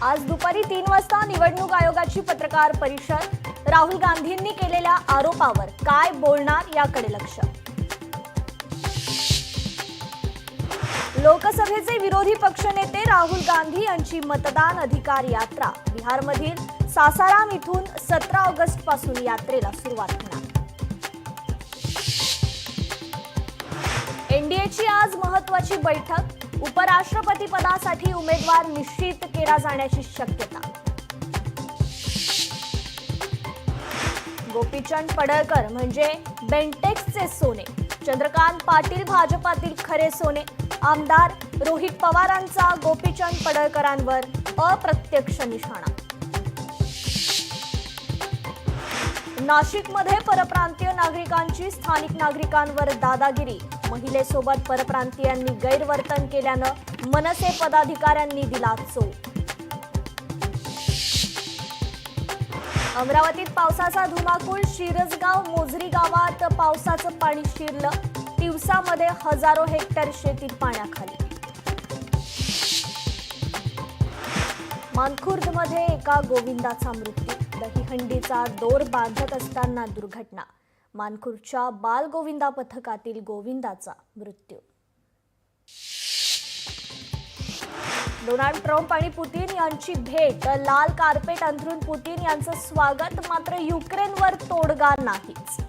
आज दुपारी 3 वाजता निवडणूक आयोगाची पत्रकार परिषद। राहुल गांधींनी केलेल्या आरोपावर काय बोलणार याकडे लक्ष। लोकसभेचे विरोधी पक्षनेते राहुल गांधी यांची मतदान अधिकार यात्रा बिहारमधील सासाराम इथून 17 ऑगस्ट पासून यात्रेला सुरुवात होणार। एनडीएची आज महत्त्वाची बैठक। उपराष्ट्रपती पदासाठी उमेदवार निश्चित केला जाण्याची शक्यता। गोपीचंद पडळकर म्हणजे बेंटेक्सचे सोने। चंद्रकांत पाटील भाजपातील खरे सोने। आमदार रोहित पवारांचा गोपीचंद पडळकरांवर अप्रत्यक्ष निशाणा। नाशिकमध्ये परप्रांतीय नागरिकांची स्थानिक नागरिकांवर दादागिरी। महिलेसोबत परप्रांतीयांनी गैरवर्तन केल्यानं मनसे पदाधिकाऱ्यांनी दिला चोप। अमरावतीत पावसाचा धुमाकूळ। शिरसगाव मोझरी गावात पावसाचं पाणी शिरलं। तिवसामध्ये हजारो हेक्टर शेती पाण्याखाली। मानखुर्दमध्ये एका गोविंदाचा मृत्यू। दहीहंडीचा दोर बांधत असताना दुर्घटना। मानखुर्दच्या बालगोविंदा पथकातील गोविंदाचा मृत्यू। डोनाल्ड ट्रम्प आणि पुतीन यांची भेट। लाल कार्पेट अंथरून पुतीन यांचं स्वागत, मात्र युक्रेनवर तोडगा नाहीच।